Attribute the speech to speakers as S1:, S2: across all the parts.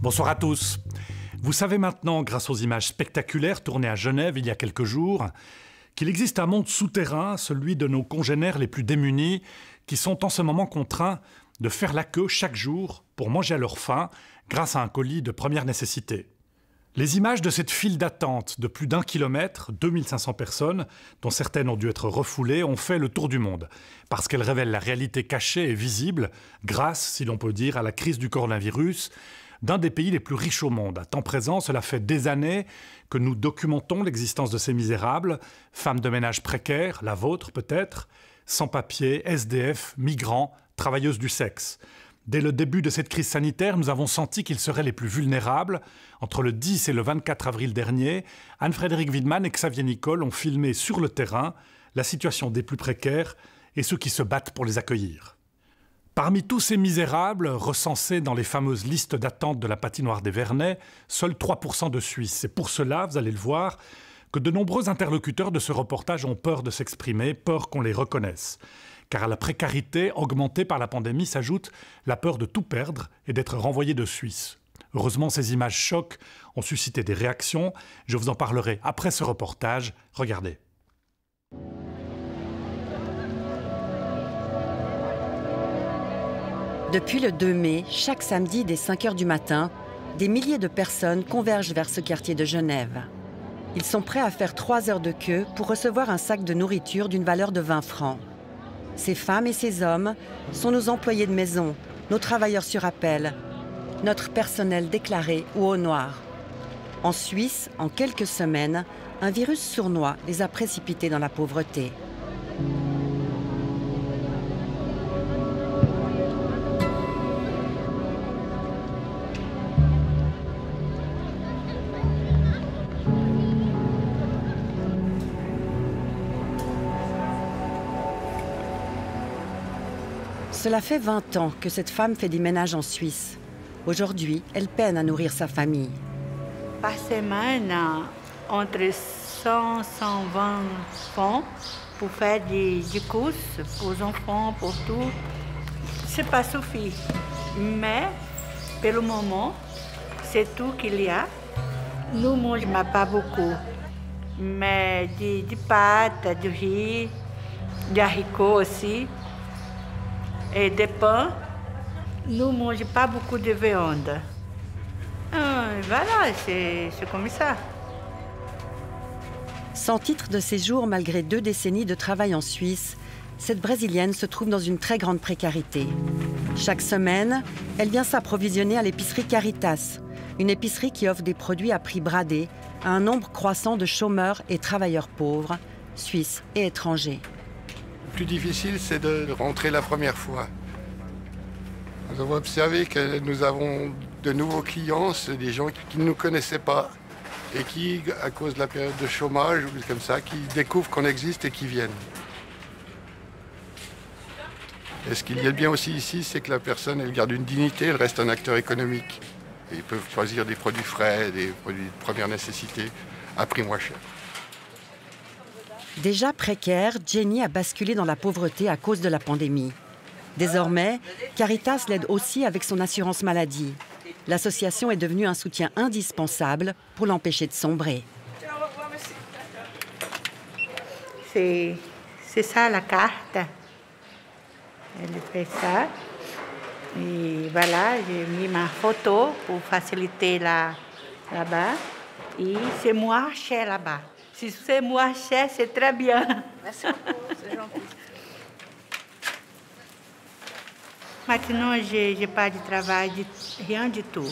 S1: Bonsoir à tous. Vous savez maintenant, grâce aux images spectaculaires tournées à Genève il y a quelques jours, qu'il existe un monde souterrain, celui de nos congénères les plus démunis, qui sont en ce moment contraints de faire la queue chaque jour pour manger à leur faim grâce à un colis de première nécessité. Les images de cette file d'attente de plus d'1 kilomètre, 2500 personnes, dont certaines ont dû être refoulées, ont fait le tour du monde, parce qu'elles révèlent la réalité cachée et visible, grâce, si l'on peut dire, à la crise du coronavirus, d'un des pays les plus riches au monde. À temps présent, cela fait des années que nous documentons l'existence de ces misérables, femmes de ménage précaires, la vôtre peut-être, sans-papiers, SDF, migrants, travailleuses du sexe. Dès le début de cette crise sanitaire, nous avons senti qu'ils seraient les plus vulnérables. Entre le 10 et le 24 avril dernier, Anne-Frédérique Wiedemann et Xavier Nicole ont filmé sur le terrain la situation des plus précaires et ceux qui se battent pour les accueillir. Parmi tous ces misérables, recensés dans les fameuses listes d'attente de la patinoire des Vernets, seuls 3% de Suisses. C'est pour cela, vous allez le voir, que de nombreux interlocuteurs de ce reportage ont peur de s'exprimer, peur qu'on les reconnaisse. Car à la précarité augmentée par la pandémie s'ajoute la peur de tout perdre et d'être renvoyé de Suisse. Heureusement, ces images chocs ont suscité des réactions. Je vous en parlerai après ce reportage. Regardez.
S2: Depuis le 2 mai, chaque samedi dès 5 h du matin, des milliers de personnes convergent vers ce quartier de Genève. Ils sont prêts à faire 3 heures de queue pour recevoir un sac de nourriture d'une valeur de 20 francs. Ces femmes et ces hommes sont nos employés de maison, nos travailleurs sur appel, notre personnel déclaré ou au noir. En Suisse, en quelques semaines, un virus sournois les a précipités dans la pauvreté. Cela fait 20 ans que cette femme fait des ménages en Suisse. Aujourd'hui, elle peine à nourrir sa famille.
S3: Par semaine, entre 100 et 120 francs pour faire des courses pour les enfants, pour tout. C'est pas suffit. Mais, pour le moment, c'est tout qu'il y a. Nous ne mangeons pas beaucoup. Mais des pâtes, du riz, des haricots aussi. Et des pains, nous ne mangeons pas beaucoup de viande. Voilà, c'est comme ça.
S2: Sans titre de séjour, malgré 2 décennies de travail en Suisse, cette Brésilienne se trouve dans une très grande précarité. Chaque semaine, elle vient s'approvisionner à l'épicerie Caritas, une épicerie qui offre des produits à prix bradé à un nombre croissant de chômeurs et travailleurs pauvres, suisses et étrangers.
S4: Le plus difficile, c'est de rentrer la première fois. Nous avons observé que nous avons de nouveaux clients, c'est des gens qui ne nous connaissaient pas et qui, à cause de la période de chômage ou comme ça, qui découvrent qu'on existe et qui viennent. Et ce qu'il y a de bien aussi ici, c'est que la personne, elle garde une dignité, elle reste un acteur économique. Et ils peuvent choisir des produits frais, des produits de première nécessité, à prix moins cher.
S2: Déjà précaire, Jenny a basculé dans la pauvreté à cause de la pandémie. Désormais, Caritas l'aide aussi avec son assurance maladie. L'association est devenue un soutien indispensable pour l'empêcher de sombrer.
S3: C'est ça la carte. Elle fait ça. Et voilà, j'ai mis ma photo pour faciliter là-bas. Et c'est moins cher là-bas. Si c'est moins cher, c'est très bien.
S5: Merci beaucoup, c'est gentil.
S3: Maintenant, je n'ai pas de travail, rien du tout.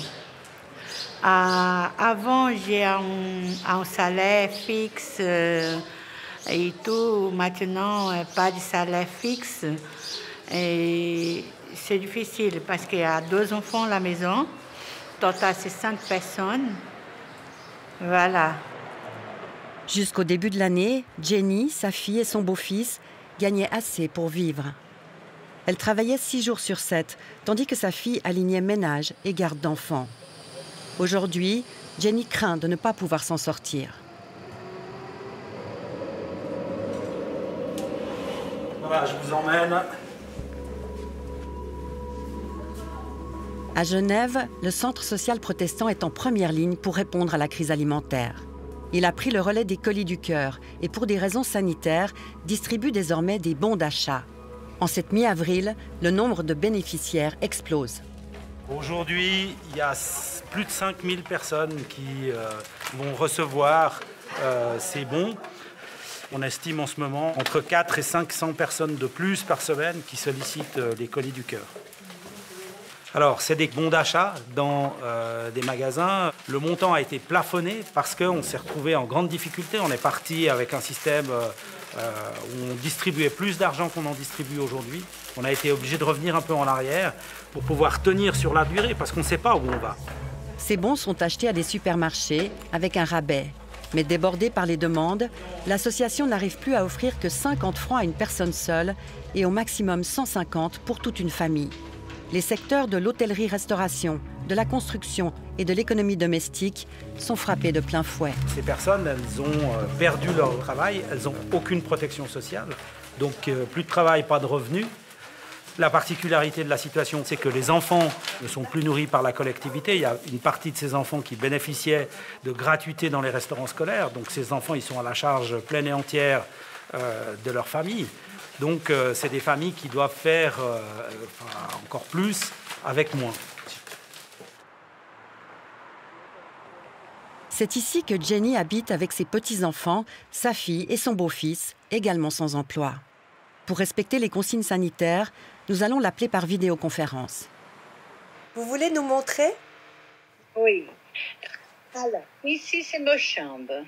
S3: Avant, j'ai un salaire fixe et tout. Maintenant, pas de salaire fixe. Et c'est difficile parce qu'il y a 2 enfants à la maison. Total, c'est 5 personnes. Voilà.
S2: Jusqu'au début de l'année, Jenny, sa fille et son beau-fils gagnaient assez pour vivre. Elle travaillait 6 jours sur 7, tandis que sa fille alignait ménage et garde d'enfants. Aujourd'hui, Jenny craint de ne pas pouvoir s'en sortir.
S1: Voilà, je vous emmène.
S2: À Genève, le Centre social protestant est en première ligne pour répondre à la crise alimentaire. Il a pris le relais des Colis du Cœur et pour des raisons sanitaires, distribue désormais des bons d'achat. En cette mi-avril, le nombre de bénéficiaires explose.
S5: Aujourd'hui, il y a plus de 5000 personnes qui vont recevoir ces bons. On estime en ce moment entre 400 et 500 personnes de plus par semaine qui sollicitent les Colis du Cœur. Alors, c'est des bons d'achat dans des magasins. Le montant a été plafonné parce qu'on s'est retrouvé en grande difficulté. On est parti avec un système où on distribuait plus d'argent qu'on en distribue aujourd'hui. On a été obligé de revenir un peu en arrière pour pouvoir tenir sur la durée parce qu'on ne sait pas où on va.
S2: Ces bons sont achetés à des supermarchés avec un rabais. Mais débordée par les demandes, l'association n'arrive plus à offrir que 50 francs à une personne seule et au maximum 150 pour toute une famille. Les secteurs de l'hôtellerie-restauration, de la construction et de l'économie domestique sont frappés de plein fouet.
S5: Ces personnes, elles ont perdu leur travail, elles n'ont aucune protection sociale, donc plus de travail, pas de revenus. La particularité de la situation, c'est que les enfants ne sont plus nourris par la collectivité. Il y a une partie de ces enfants qui bénéficiaient de gratuité dans les restaurants scolaires. Donc ces enfants, ils sont à la charge pleine et entière de leur famille. Donc c'est des familles qui doivent faire encore plus avec moins.
S2: C'est ici que Jenny habite avec ses petits-enfants, sa fille et son beau-fils, également sans emploi. Pour respecter les consignes sanitaires, nous allons l'appeler par vidéoconférence.
S6: Vous voulez nous montrer?
S3: Oui. Alors, ici, c'est ma chambre.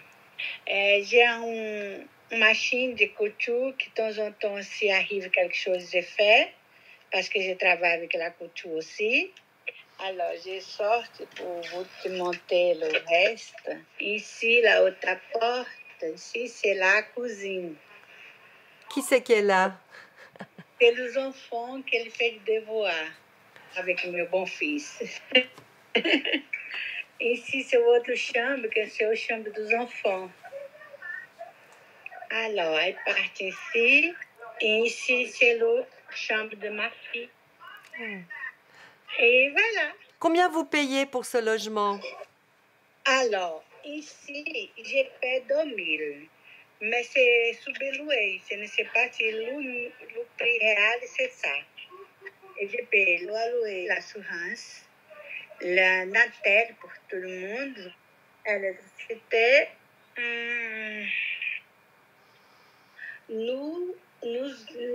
S3: J'ai une machine de couture qui, de temps en temps, s'il arrive quelque chose, je fais, parce que je travaille avec la couture aussi. Alors, je sors pour vous montrer le reste. Ici, la autre porte, ici, c'est la cuisine.
S6: Qui c'est qui est là?
S3: C'est les enfants qui font le devoir avec mon bon fils. Ici, c'est votre chambre, que c'est la chambre des enfants. Alors, elle part ici. Et ici, c'est la chambre de ma fille. Et voilà.
S6: Combien vous payez pour ce logement?
S3: Alors, ici, j'ai payé 2000. Mais c'est sous-loué. Je ne sais pas si le prix réel, c'est ça. Et j'ai payé le loyer, l'assurance, la Natel pour tout le monde, l'électricité. Nous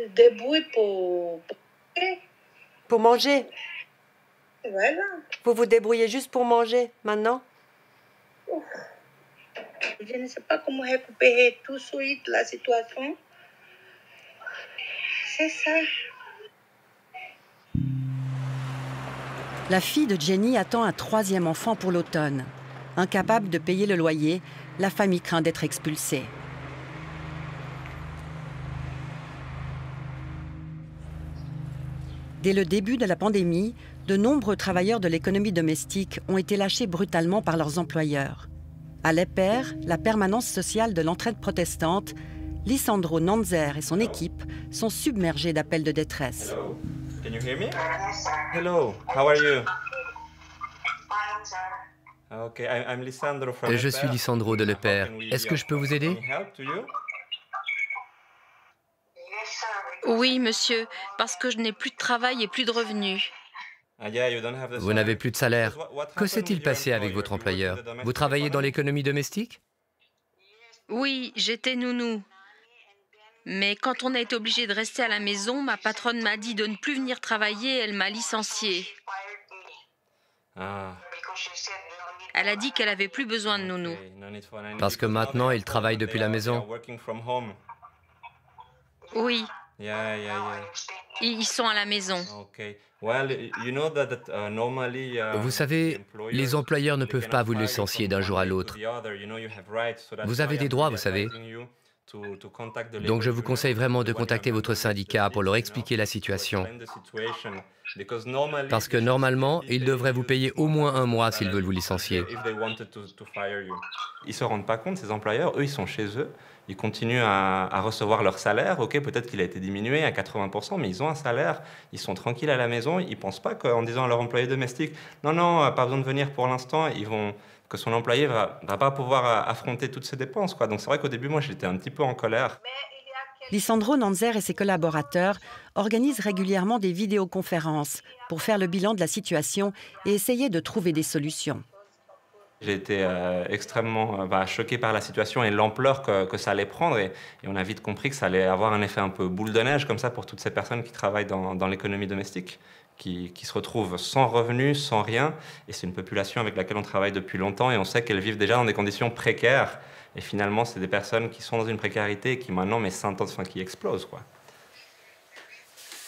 S3: débrouillons
S6: Pour manger?
S3: Voilà.
S6: Vous vous débrouillez juste pour manger, maintenant?
S3: Je ne sais pas comment récupérer tout de suite la situation. C'est ça.
S2: La fille de Jenny attend un troisième enfant pour l'automne. Incapable de payer le loyer, la famille craint d'être expulsée. Dès le début de la pandémie, de nombreux travailleurs de l'économie domestique ont été lâchés brutalement par leurs employeurs. À l'EPER, la permanence sociale de l'entraide protestante, Lisandro Nanzer et son équipe sont submergés d'appels de détresse.
S7: Hello, can you hear me? Hello, how are you? Okay, I'm Lisandro from
S8: Je suis Lisandro de l'EPER. Est-ce que je peux vous aider?
S9: Oui, monsieur, parce que je n'ai plus de travail et plus de revenus.
S8: Vous n'avez plus de salaire. Que s'est-il passé avec votre employeur? Vous travaillez dans l'économie domestique?
S9: Oui, j'étais nounou. Mais quand on a été obligé de rester à la maison, ma patronne m'a dit de ne plus venir travailler et elle m'a licenciée. Elle a dit qu'elle avait plus besoin de nounou.
S8: Parce que maintenant, il travaille depuis la maison.
S9: Oui. Ils sont à la maison.
S8: Vous savez, les employeurs ne peuvent pas vous licencier d'un jour à l'autre. Vous avez des droits, vous savez. Donc je vous conseille vraiment de contacter votre syndicat pour leur expliquer la situation. Parce que normalement, ils devraient vous payer au moins 1 mois s'ils veulent vous licencier.
S7: Ils ne se rendent pas compte, ces employeurs, eux, ils sont chez eux, ils continuent à recevoir leur salaire. Ok, peut-être qu'il a été diminué à 80%, mais ils ont un salaire, ils sont tranquilles à la maison, ils ne pensent pas qu'en disant à leur employé domestique « Non, non, pas besoin de venir pour l'instant », que son employé ne va pas pouvoir affronter toutes ces dépenses, quoi. Donc c'est vrai qu'au début, moi, j'étais un petit peu en colère.
S2: Lisandro Nanzer et ses collaborateurs organisent régulièrement des vidéoconférences pour faire le bilan de la situation et essayer de trouver des solutions.
S7: J'ai été extrêmement choqué par la situation et l'ampleur que ça allait prendre. Et on a vite compris que ça allait avoir un effet un peu boule de neige comme ça pour toutes ces personnes qui travaillent dans l'économie domestique, qui se retrouvent sans revenus, sans rien. Et c'est une population avec laquelle on travaille depuis longtemps et on sait qu'elles vivent déjà dans des conditions précaires. Et finalement, c'est des personnes qui sont dans une précarité et qui maintenant, qui explosent, quoi.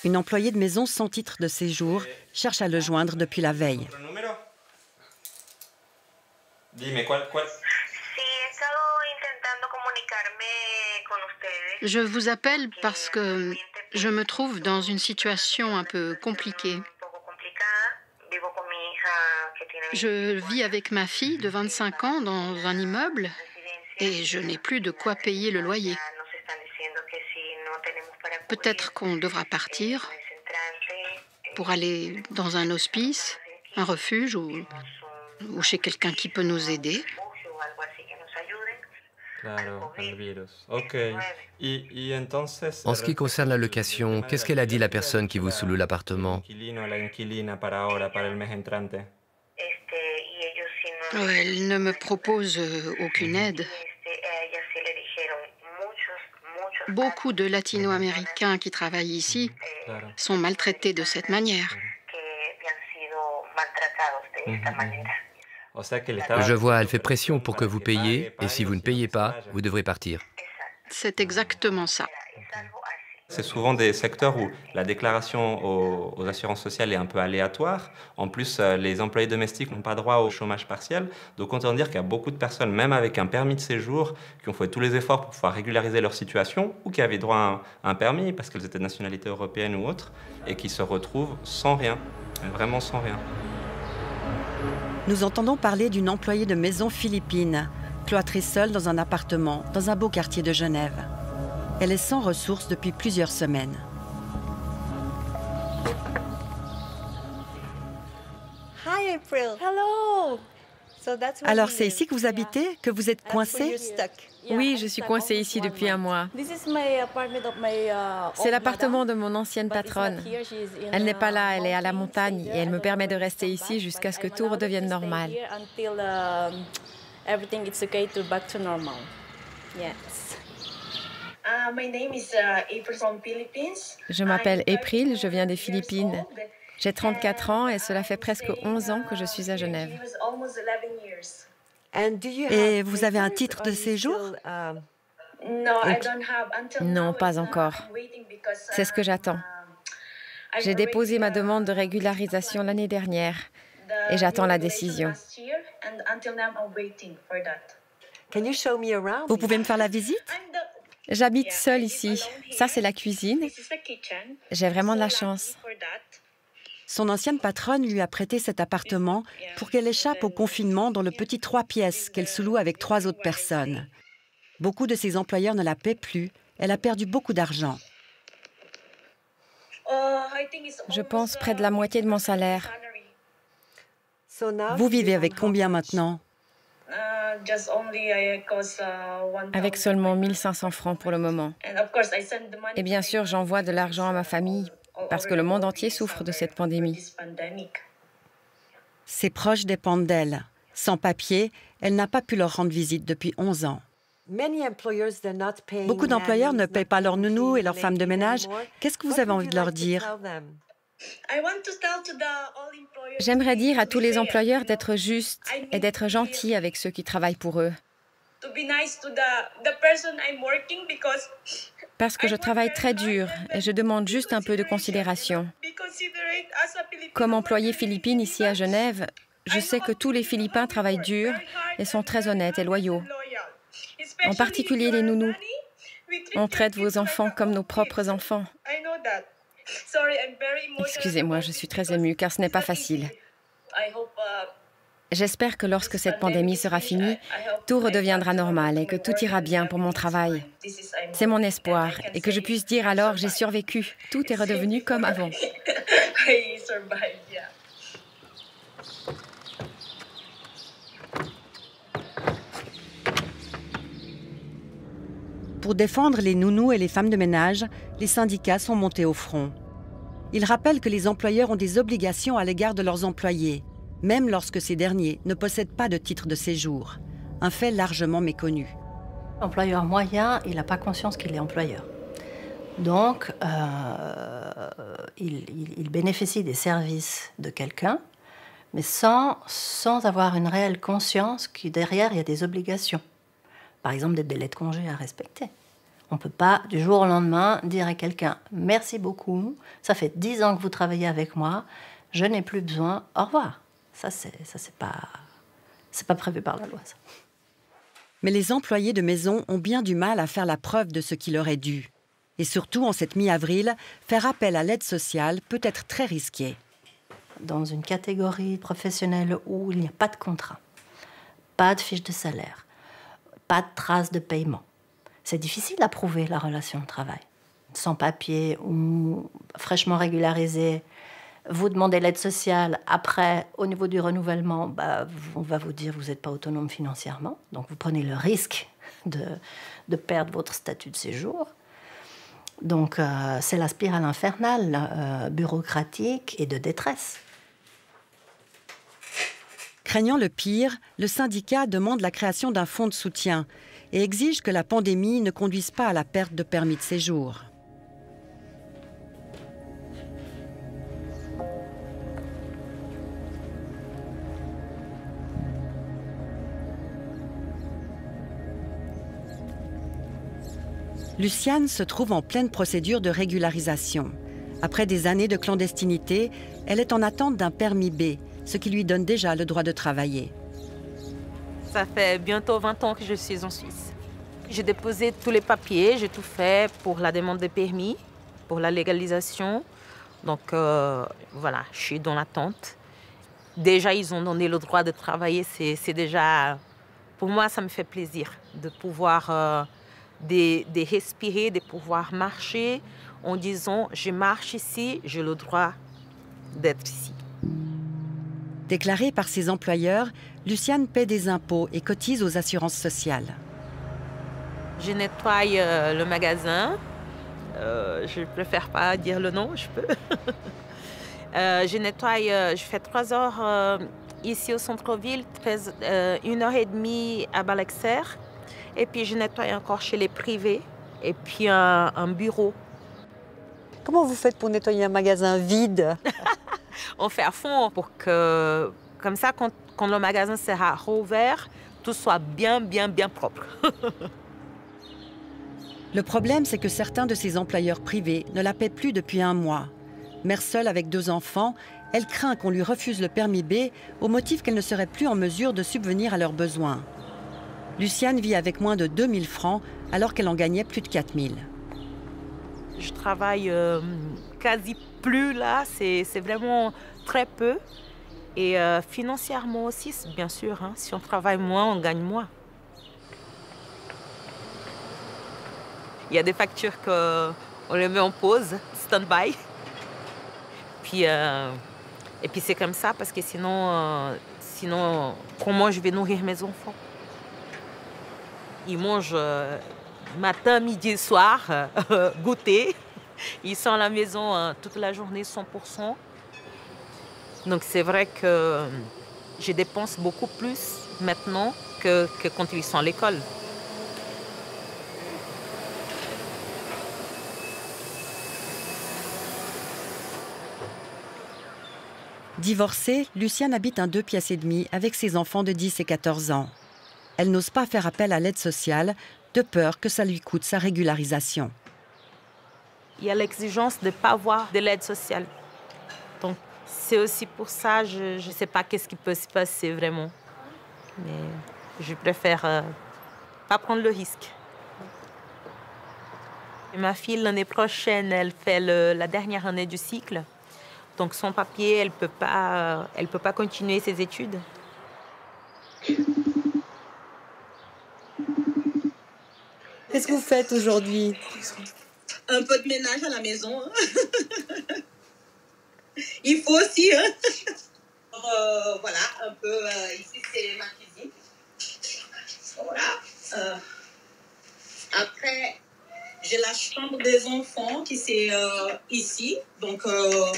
S2: Une employée de maison sans titre de séjour cherche à le joindre depuis la veille.
S10: Je vous appelle parce que je me trouve dans une situation un peu compliquée. Je vis avec ma fille de 25 ans dans un immeuble et je n'ai plus de quoi payer le loyer. Peut-être qu'on devra partir pour aller dans un hospice, un refuge ou chez quelqu'un qui peut nous aider.
S8: En ce qui concerne la location, qu'est-ce qu'elle a dit la personne qui vous sous-loue l'appartement?
S10: Elle ne me propose aucune aide. Beaucoup de Latino-Américains qui travaillent ici sont maltraités de cette manière.
S8: Je vois, elle fait pression pour que vous payiez, et si vous ne payez pas, vous devrez partir.
S10: C'est exactement ça.
S7: C'est souvent des secteurs où la déclaration aux assurances sociales est un peu aléatoire. En plus, les employés domestiques n'ont pas droit au chômage partiel. Donc, autant dire qu'il y a beaucoup de personnes, même avec un permis de séjour, qui ont fait tous les efforts pour pouvoir régulariser leur situation ou qui avaient droit à un permis parce qu'elles étaient de nationalité européenne ou autre et qui se retrouvent sans rien, vraiment sans rien.
S2: Nous entendons parler d'une employée de maison philippine, cloîtrée seule dans un appartement, dans un beau quartier de Genève. Elle est sans ressources depuis plusieurs semaines.
S6: Hi April. Hello.
S2: Alors, c'est ici que vous habitez, que vous êtes coincée?
S11: Oui, je suis coincée ici depuis 1 mois. C'est l'appartement de mon ancienne patronne. Elle n'est pas là, elle est à la montagne et elle me permet de rester ici jusqu'à ce que tout redevienne normal. Je m'appelle April, je viens des Philippines. J'ai 34 ans et cela fait presque 11 ans que je suis à Genève.
S2: Et vous avez un titre de séjour?
S11: Non, pas encore. C'est ce que j'attends. J'ai déposé ma demande de régularisation l'année dernière et j'attends la décision.
S2: Vous pouvez me faire la visite?
S11: J'habite seule ici. Ça, c'est la cuisine. J'ai vraiment de la chance.
S2: Son ancienne patronne lui a prêté cet appartement pour qu'elle échappe au confinement dans le petit 3 pièces qu'elle sous-loue avec 3 autres personnes. Beaucoup de ses employeurs ne la paient plus. Elle a perdu beaucoup d'argent.
S11: Je pense près de la moitié de mon salaire.
S2: Vous vivez avec combien maintenant?
S11: Avec seulement 1 500 francs pour le moment. Et bien sûr, j'envoie de l'argent à ma famille parce que le monde entier souffre de cette pandémie.
S2: Ses proches dépendent d'elle. Sans papier, elle n'a pas pu leur rendre visite depuis 11 ans. Beaucoup d'employeurs ne payent pas leurs nounous et leurs femmes de ménage. Qu'est-ce que vous avez envie de leur dire?
S11: J'aimerais dire à tous les employeurs d'être justes et d'être gentils avec ceux qui travaillent pour eux. Parce que je travaille très dur et je demande juste un peu de considération. Comme employée philippine ici à Genève, je sais que tous les Philippins travaillent dur et sont très honnêtes et loyaux. En particulier les nounous. On traite vos enfants comme nos propres enfants. Excusez-moi, je suis très émue car ce n'est pas facile. J'espère que lorsque cette pandémie sera finie, tout redeviendra normal et que tout ira bien pour mon travail. C'est mon espoir et que je puisse dire alors j'ai survécu. Tout est redevenu comme avant.
S2: Pour défendre les nounous et les femmes de ménage, les syndicats sont montés au front. Ils rappellent que les employeurs ont des obligations à l'égard de leurs employés, même lorsque ces derniers ne possèdent pas de titre de séjour, un fait largement méconnu.
S12: L'employeur moyen, il n'a pas conscience qu'il est employeur. Donc, il bénéficie des services de quelqu'un, mais sans avoir une réelle conscience que derrière, il y a des obligations. Par exemple, des délais de congé à respecter. On ne peut pas, du jour au lendemain, dire à quelqu'un « Merci beaucoup, ça fait 10 ans que vous travaillez avec moi, je n'ai plus besoin, au revoir ». Ça, c'est pas prévu par la loi, ça.
S2: Mais les employés de maison ont bien du mal à faire la preuve de ce qui leur est dû. Et surtout, en cette mi-avril, faire appel à l'aide sociale peut être très risqué.
S12: Dans une catégorie professionnelle où il n'y a pas de contrat, pas de fiche de salaire, pas de traces de paiement, c'est difficile à prouver la relation de travail. Sans papier ou fraîchement régularisé, vous demandez l'aide sociale. Après, au niveau du renouvellement, on va vous dire que vous n'êtes pas autonome financièrement. Donc, vous prenez le risque de perdre votre statut de séjour. Donc, c'est la spirale infernale, bureaucratique et de détresse.
S2: Craignant le pire, le syndicat demande la création d'un fonds de soutien et exige que la pandémie ne conduise pas à la perte de permis de séjour. Luciane se trouve en pleine procédure de régularisation. Après des années de clandestinité, elle est en attente d'un permis B, ce qui lui donne déjà le droit de travailler.
S13: Ça fait bientôt 20 ans que je suis en Suisse. J'ai déposé tous les papiers, j'ai tout fait pour la demande de permis, pour la légalisation. Donc voilà, je suis dans l'attente. Déjà, ils ont donné le droit de travailler. C'est déjà, pour moi, ça me fait plaisir de pouvoir de respirer, de pouvoir marcher en disant « je marche ici, j'ai le droit d'être ici ».
S2: Déclarée par ses employeurs, Luciane paie des impôts et cotise aux assurances sociales.
S13: Je nettoie le magasin. Je préfère pas dire le nom, je peux. Je nettoie, je fais 3 heures ici au centre-ville, 1h30 à Balexer. Et puis je nettoie encore chez les privés. Et puis un bureau.
S2: Comment vous faites pour nettoyer un magasin vide?
S13: On fait à fond pour que, comme ça, quand le magasin sera rouvert, tout soit bien propre.
S2: Le problème, c'est que certains de ses employeurs privés ne la paient plus depuis 1 mois. Mère seule avec 2 enfants, elle craint qu'on lui refuse le permis B au motif qu'elle ne serait plus en mesure de subvenir à leurs besoins. Luciane vit avec moins de 2 000 francs alors qu'elle en gagnait plus de 4 000.
S13: Je travaille quasi plus là, c'est vraiment très peu. Et financièrement aussi, bien sûr, hein, si on travaille moins, on gagne moins. Il y a des factures qu'on les met en pause, stand-by. Et puis c'est comme ça parce que sinon, comment je vais nourrir mes enfants? Ils mangent matin, midi et soir, goûter. Ils sont à la maison toute la journée, 100%. Donc c'est vrai que je dépense beaucoup plus maintenant que quand ils sont à l'école.
S2: Divorcée, Luciane habite un 2 pièces et demie avec ses enfants de 10 et 14 ans. Elle n'ose pas faire appel à l'aide sociale, de peur que ça lui coûte sa régularisation.
S13: Il y a l'exigence de ne pas avoir de l'aide sociale. Donc c'est aussi pour ça, je ne sais pas qu'est-ce qui peut se passer vraiment. Mais je préfère pas prendre le risque. Ma fille, l'année prochaine, elle fait la dernière année du cycle. Donc, sans papier, elle peut pas continuer ses études.
S2: Qu'est-ce que vous faites aujourd'hui?
S14: Un peu de ménage à la maison. Il faut aussi. Hein. Voilà, un peu. Ici, c'est ma cuisine. Voilà. Après, j'ai la chambre des enfants qui c'est ici. Donc,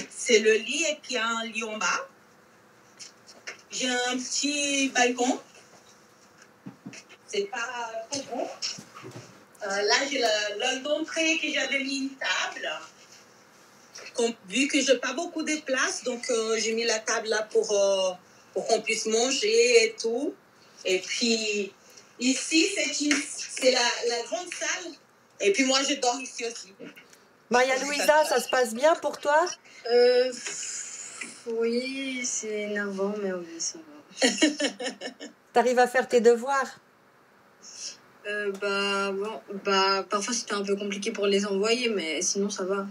S14: c'est le lit et puis un lit en bas. J'ai un petit balcon. C'est pas trop bon. Là, j'ai le d'entrée que j'avais mis une table. Vu que je n'ai pas beaucoup de place, donc j'ai mis la table là pour qu'on puisse manger et tout. Et puis, ici, c'est la grande salle. Et puis moi, je dors ici aussi.
S2: Maria-Louisa, ça se passe bien pour toi?
S6: Oui, c'est énervant, mais oui, ça va.
S2: T'arrives à faire tes devoirs?
S6: Parfois c'était un peu compliqué pour les envoyer, mais sinon ça va.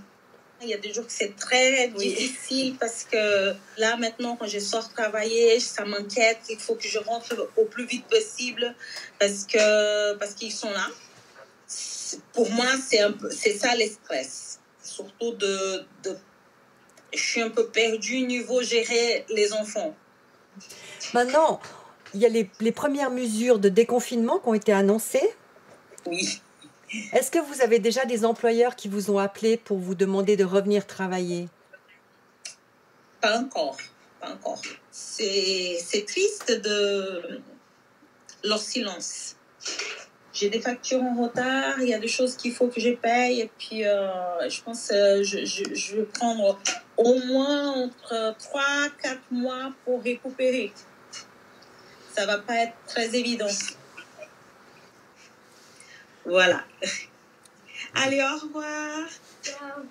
S14: Il y a des jours que c'est très difficile parce que là maintenant quand je sors travailler, ça m'inquiète, il faut que je rentre au plus vite possible parce qu'ils sont là. Pour moi c'est ça le stress, surtout je suis un peu perdue niveau gérer les enfants.
S2: Maintenant, il y a les premières mesures de déconfinement qui ont été annoncées.
S14: Oui.
S2: Est-ce que vous avez déjà des employeurs qui vous ont appelé pour vous demander de revenir travailler?
S14: Pas encore. C'est triste de leur silence. J'ai des factures en retard, il y a des choses qu'il faut que je paye. Et puis, je pense que je vais prendre au moins entre 3-4 mois pour récupérer. Ça va pas être très évident. Voilà. Allez, au revoir. Ciao.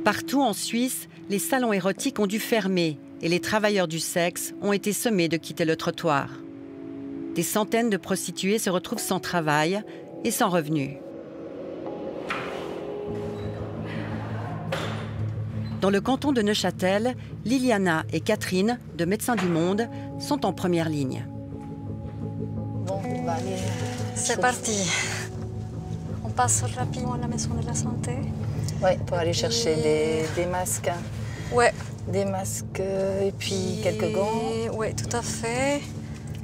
S2: Partout en Suisse, les salons érotiques ont dû fermer et les travailleurs du sexe ont été sommés de quitter le trottoir. Des centaines de prostituées se retrouvent sans travail et sans revenus. Dans le canton de Neuchâtel, Liliana et Catherine, de Médecins du Monde, sont en première ligne.
S12: Bon, on va aller...
S15: C'est parti. On passe rapidement à la maison de la santé.
S12: Oui, pour aller chercher des masques.
S15: Ouais.
S12: Des masques et puis quelques gants.
S15: Oui, tout à fait.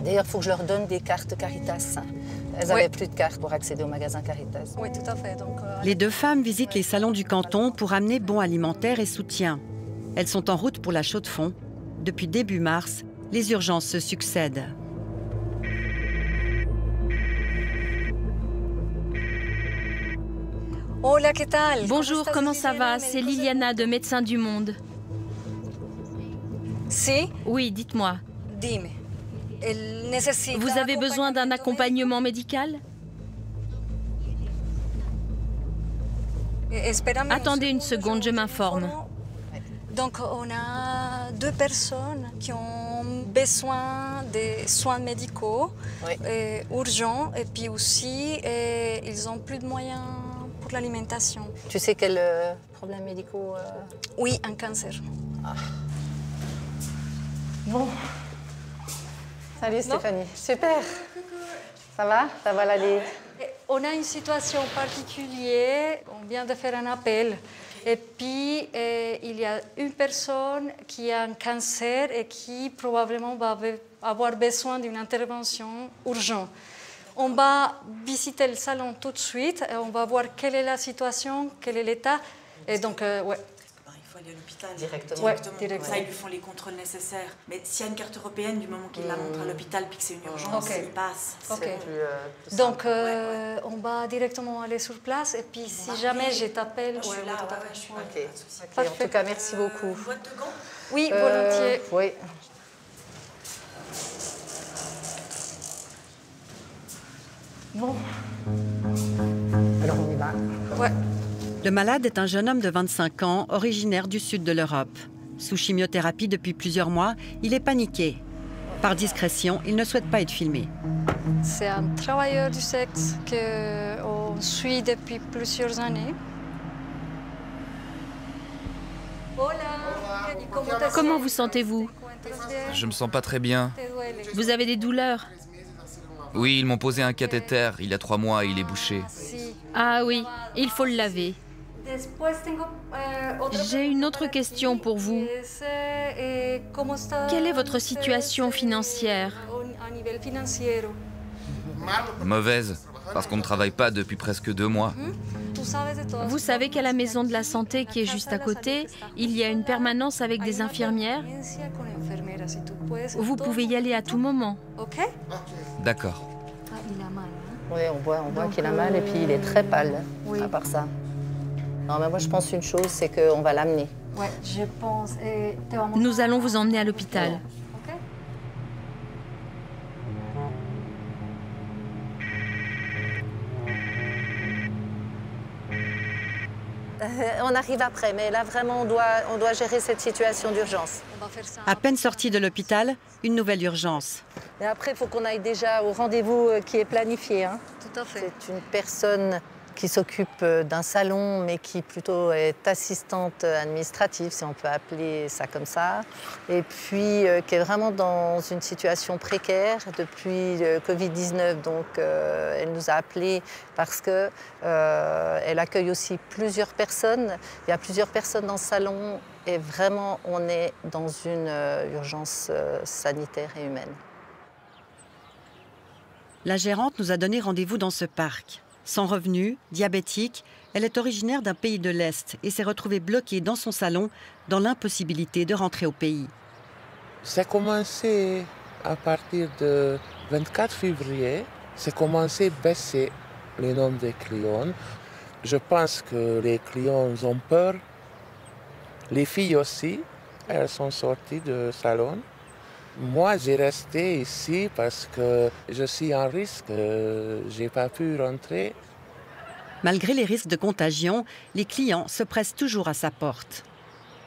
S12: D'ailleurs, il faut que je leur donne des cartes Caritas. Elles n'avaient plus de cartes pour accéder au magasin Caritas.
S15: Oui, tout à fait. Donc,
S2: Les deux femmes visitent les salons du canton pour amener bons alimentaires et soutien. Elles sont en route pour la Chaux-de-Fonds. Depuis début mars, les urgences se succèdent.
S15: Hola, ¿qué tal?
S9: Bonjour, comment ça va? C'est Liliana de Médecins du Monde.
S15: Si?
S9: Oui, dites-moi.
S15: Dime.
S9: Vous avez besoin d'un accompagnement médical? Attendez une seconde, je m'informe.
S15: Donc, on a 2 personnes qui ont besoin de soins médicaux urgents et puis aussi, ils n'ont plus de moyens pour l'alimentation.
S12: Tu sais quels problèmes médicaux
S15: Oui, un cancer.
S12: Ah. Bon. Salut Stéphanie. Super. Ça va? Ça va l'aller?
S15: On a une situation particulière. On vient de faire un appel. Et puis, il y a une personne qui a un cancer et qui probablement va avoir besoin d'une intervention urgente. On va visiter le salon tout de suite. Et on va voir quelle est la situation, quel est l'état. Et donc, ouais.
S16: Il faut aller à l'hôpital
S12: directement.
S15: Ouais,
S16: Ça, ils lui font les contrôles nécessaires. Mais s'il y a une carte européenne, du moment qu'il la montre à l'hôpital puis que c'est une urgence, il passe.
S12: Plus
S15: donc, on va directement aller sur place. Et puis, si jamais je t'appelle...
S16: Je suis là, je suis là.
S12: Okay. En tout cas, merci beaucoup.
S16: Une boîte de gants?
S15: Oui, volontiers.
S12: Oui. Bon. Alors, on y va.
S15: Ouais.
S2: Le malade est un jeune homme de 25 ans, originaire du sud de l'Europe. Sous chimiothérapie depuis plusieurs mois, il est paniqué. Par discrétion, il ne souhaite pas être filmé.
S15: C'est un travailleur du sexe qu'on suit depuis plusieurs années.
S9: Comment vous sentez-vous?
S17: Je me sens pas très bien.
S9: Vous avez des douleurs?
S17: Oui, ils m'ont posé un cathéter il y a 3 mois et il est bouché.
S9: Ah oui, il faut le laver. J'ai une autre question pour vous. Quelle est votre situation financière?
S17: Mauvaise, parce qu'on ne travaille pas depuis presque 2 mois.
S9: Vous savez qu'à la maison de la santé qui est juste à côté, il y a une permanence avec des infirmières? Vous pouvez y aller à tout moment.
S17: D'accord.
S12: Oui, on voit qu'il a mal et puis il est très pâle, à part ça. Non, mais moi je pense une chose, c'est qu'on va l'amener.
S15: Oui, je pense.
S9: Nous allons vous emmener à l'hôpital.
S12: On arrive après, mais là vraiment on doit gérer cette situation d'urgence.
S2: À peine sorti de l'hôpital, une nouvelle urgence.
S12: Et après, il faut qu'on aille déjà au rendez-vous qui est planifié. Hein.
S15: Tout à fait.
S12: C'est une personne qui s'occupe d'un salon, mais qui plutôt est assistante administrative, si on peut appeler ça comme ça. Et puis, qui est vraiment dans une situation précaire depuis le Covid-19. Donc, elle nous a appelés parce qu'elle accueille aussi plusieurs personnes. Il y a plusieurs personnes dans ce salon et vraiment, on est dans une urgence sanitaire et humaine.
S2: La gérante nous a donné rendez-vous dans ce parc. Sans revenu, diabétique, elle est originaire d'un pays de l'Est et s'est retrouvée bloquée dans son salon dans l'impossibilité de rentrer au pays.
S18: Ça a commencé à partir du 24 février. C'est commencé à baisser le nombre de clients. Je pense que les clients ont peur. Les filles aussi, elles sont sorties du salon. Moi, j'ai resté ici parce que je suis en risque. Je n'ai pas pu rentrer.
S2: Malgré les risques de contagion, les clients se pressent toujours à sa porte.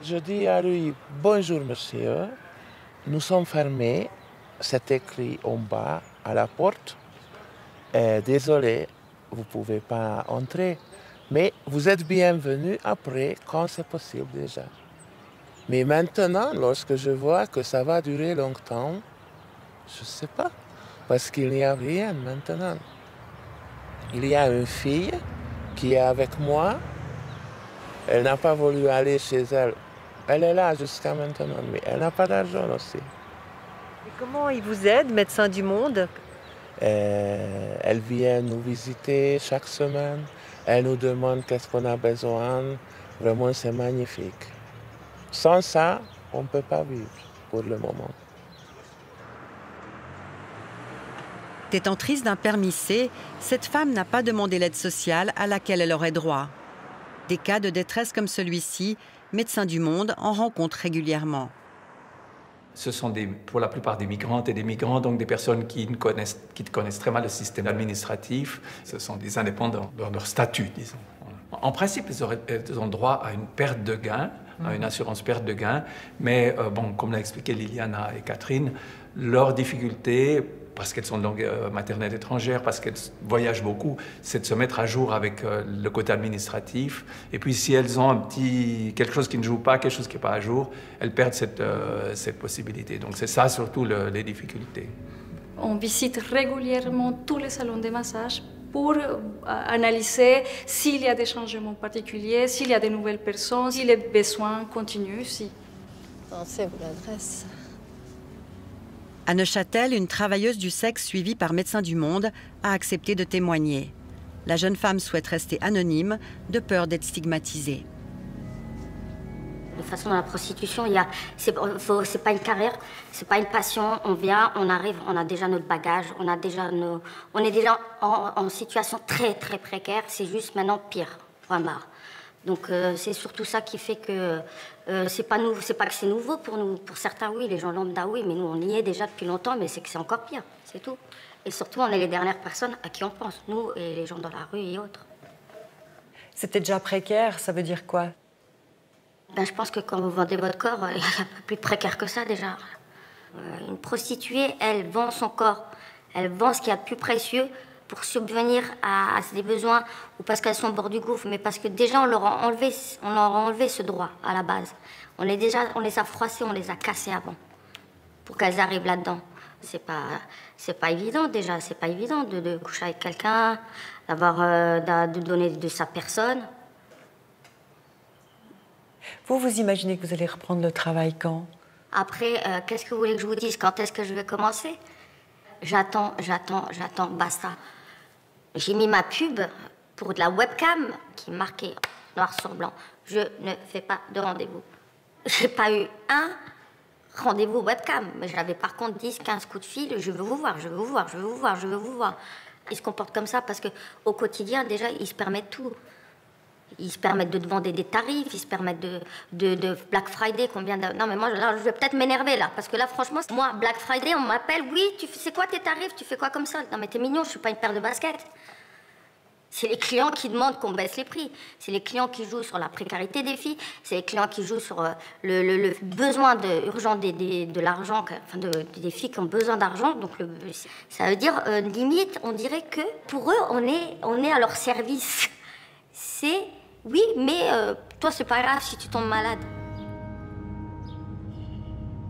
S18: Je dis à lui, bonjour monsieur, nous sommes fermés. C'est écrit en bas à la porte. Désolé, vous ne pouvez pas entrer. Mais vous êtes bienvenus après, quand c'est possible déjà. Mais maintenant, lorsque je vois que ça va durer longtemps, je ne sais pas, parce qu'il n'y a rien maintenant. Il y a une fille qui est avec moi, elle n'a pas voulu aller chez elle. Elle est là jusqu'à maintenant, mais elle n'a pas d'argent aussi.
S12: Et comment il vous aide, Médecins du Monde?
S18: Elle vient nous visiter chaque semaine, elle nous demande qu'est-ce qu'on a besoin. Vraiment, c'est magnifique. Sans ça, on ne peut pas vivre pour le moment.
S2: Détentrice d'un permis C, cette femme n'a pas demandé l'aide sociale à laquelle elle aurait droit. Des cas de détresse comme celui-ci, Médecins du Monde en rencontrent régulièrement.
S19: Ce sont pour la plupart des migrantes et des migrants, donc des personnes qui connaissent très mal le système administratif. Ce sont des indépendants dans leur statut, disons. En principe, ils ont droit à une perte de gain, à une assurance perte de gain. Mais bon, comme l'a expliqué Liliana et Catherine, leur difficulté, parce qu'elles sont de langue maternelle étrangère, parce qu'elles voyagent beaucoup, c'est de se mettre à jour avec le côté administratif. Et puis si elles ont quelque chose qui ne joue pas, quelque chose qui n'est pas à jour, elles perdent cette possibilité. Donc c'est ça surtout les difficultés.
S15: On visite régulièrement tous les salons de massage pour analyser s'il y a des changements particuliers, s'il y a de nouvelles personnes, si les besoins continuent. Si.
S12: C'est l'adresse.
S2: À Neuchâtel, une travailleuse du sexe suivie par Médecins du Monde a accepté de témoigner. La jeune femme souhaite rester anonyme, de peur d'être stigmatisée.
S20: De toute façon, dans la prostitution, c'est pas une carrière, c'est pas une passion. On vient, on arrive, on a déjà notre bagage, on est déjà en situation très très précaire. C'est juste maintenant pire, point barre. Donc c'est surtout ça qui fait que c'est pas que c'est nouveau pour nous. Pour certains, oui, les gens lambda, oui, mais nous on y est déjà depuis longtemps, mais c'est que c'est encore pire, c'est tout. Et surtout, on est les dernières personnes à qui on pense, nous et les gens dans la rue et autres.
S12: C'était déjà précaire, ça veut dire quoi?
S20: Ben, je pense que quand vous vendez votre corps, il n'y a pas plus précaire que ça déjà. Une prostituée, elle vend son corps, elle vend ce qu'il y a de plus précieux pour subvenir à ses besoins ou parce qu'elles sont au bord du gouffre, mais parce que déjà on leur a enlevé ce droit à la base. On les a froissés, on les a cassés avant pour qu'elles arrivent là-dedans. C'est pas évident déjà, c'est pas évident de coucher avec quelqu'un, de donner de sa personne.
S2: Vous imaginez que vous allez reprendre le travail quand?
S20: Après, qu'est-ce que vous voulez que je vous dise? Quand est-ce que je vais commencer? J'attends, basta. J'ai mis ma pub pour de la webcam qui est marquée noir sur blanc. Je ne fais pas de rendez-vous. J'ai pas eu un rendez-vous webcam, mais j'avais par contre 10, 15 coups de fil. Je veux vous voir, je veux vous voir, je veux vous voir, je veux vous voir. Ils se comportent comme ça parce qu'au quotidien, déjà, ils se permettent tout. Ils se permettent de demander des tarifs, ils se permettent de Black Friday, combien de... Non, mais moi, là, je vais peut-être m'énerver, là, parce que là, franchement, moi, Black Friday, on m'appelle, oui, c'est quoi tes tarifs, tu fais quoi comme ça? Non, mais t'es mignon, je suis pas une paire de baskets. C'est les clients qui demandent qu'on baisse les prix. C'est les clients qui jouent sur la précarité des filles. C'est les clients qui jouent sur le besoin urgent de l'argent, enfin des filles qui ont besoin d'argent. Donc ça veut dire, limite, on dirait que pour eux, on est à leur service. C'est, oui, mais toi, c'est pas grave si tu tombes malade.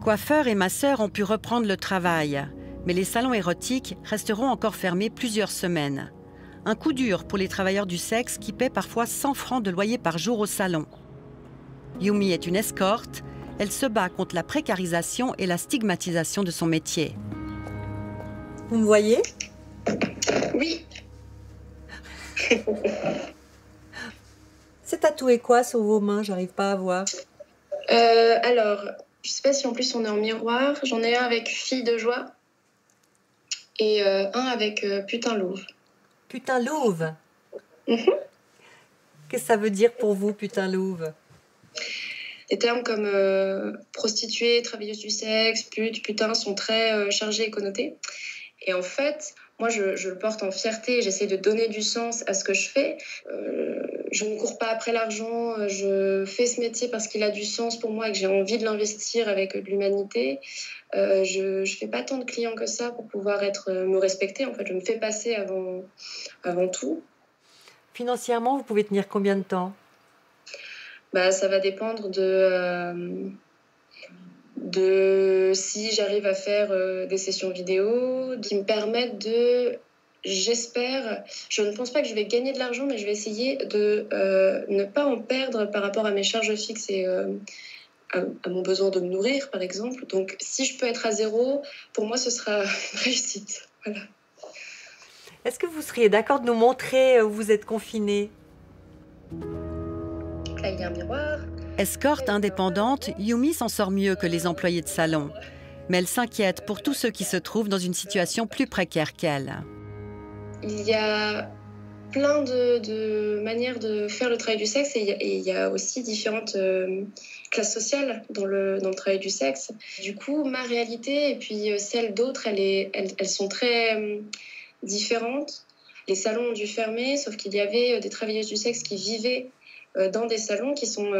S2: Coiffeurs et masseurs ont pu reprendre le travail, mais les salons érotiques resteront encore fermés plusieurs semaines. Un coup dur pour les travailleurs du sexe qui paient parfois 100 francs de loyer par jour au salon. Yumi est une escorte. Elle se bat contre la précarisation et la stigmatisation de son métier.
S21: Vous me voyez?
S6: Oui.
S21: C'est tatoué quoi sur vos mains? J'arrive pas à voir.
S6: Alors, je sais pas si en plus on est en miroir. J'en ai un avec fille de joie et un avec putain louve.
S21: Putain louve. Qu'est-ce que ça veut dire pour vous, putain louve?
S6: Des termes comme prostituée, travailleuse du sexe, pute, putain sont très chargés et connotés. Et en fait, moi, je le porte en fierté. J'essaie de donner du sens à ce que je fais. Je ne cours pas après l'argent. Je fais ce métier parce qu'il a du sens pour moi et que j'ai envie de l'investir avec de l'humanité. Je ne fais pas tant de clients que ça pour pouvoir me respecter. En fait, je me fais passer avant tout.
S21: Financièrement, vous pouvez tenir combien de temps?
S6: Ça va dépendre de si j'arrive à faire des sessions vidéo qui me permettent de... J'espère, je ne pense pas que je vais gagner de l'argent, mais je vais essayer de ne pas en perdre par rapport à mes charges fixes et à mon besoin de me nourrir, par exemple. Donc, si je peux être à zéro, pour moi, ce sera une réussite. Voilà.
S21: Est-ce que vous seriez d'accord de nous montrer où vous êtes confinés?
S6: Là, il y a un miroir.
S2: Escorte indépendante, Yumi s'en sort mieux que les employés de salon. Mais elle s'inquiète pour tous ceux qui se trouvent dans une situation plus précaire qu'elle.
S6: Il y a plein de manières de faire le travail du sexe et il y a aussi différentes classes sociales dans le travail du sexe. Du coup, ma réalité et puis celle d'autres, elles sont très différentes. Les salons ont dû fermer, sauf qu'il y avait des travailleuses du sexe qui vivaient dans des salons qui sont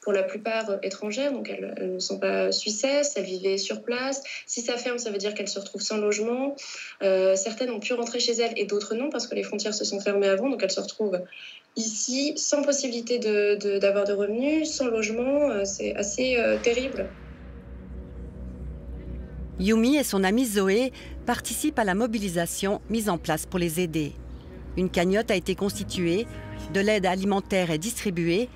S6: pour la plupart étrangères, donc elles ne sont pas suissesses, elles vivaient sur place. Si ça ferme, ça veut dire qu'elles se retrouvent sans logement. Certaines ont pu rentrer chez elles et d'autres non, parce que les frontières se sont fermées avant, donc elles se retrouvent ici sans possibilité d'avoir de revenus, sans logement. C'est assez terrible.
S2: Yumi et son amie Zoé participent à la mobilisation mise en place pour les aider. Une cagnotte a été constituée, de l'aide alimentaire est distribuée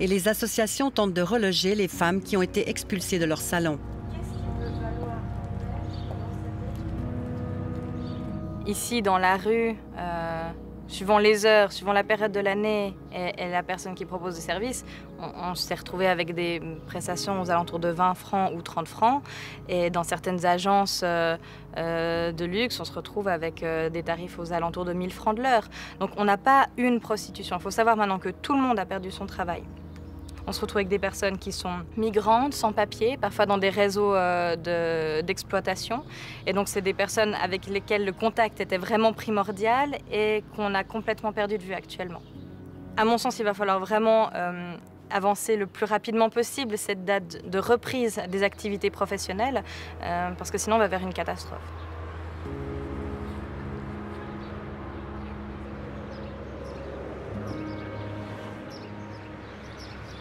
S2: et les associations tentent de reloger les femmes qui ont été expulsées de leur salon.
S22: Ici, dans la rue, suivant les heures, suivant la période de l'année et la personne qui propose le service, on s'est retrouvé avec des prestations aux alentours de 20 francs ou 30 francs. Et dans certaines agences de luxe, on se retrouve avec des tarifs aux alentours de 1000 francs de l'heure. Donc on n'a pas une prostitution. Il faut savoir maintenant que tout le monde a perdu son travail. On se retrouve avec des personnes qui sont migrantes, sans papier, parfois dans des réseaux d'exploitation. Et donc, c'est des personnes avec lesquelles le contact était vraiment primordial et qu'on a complètement perdu de vue actuellement. À mon sens, il va falloir vraiment avancer le plus rapidement possible cette date de reprise des activités professionnelles, parce que sinon on va vers une catastrophe.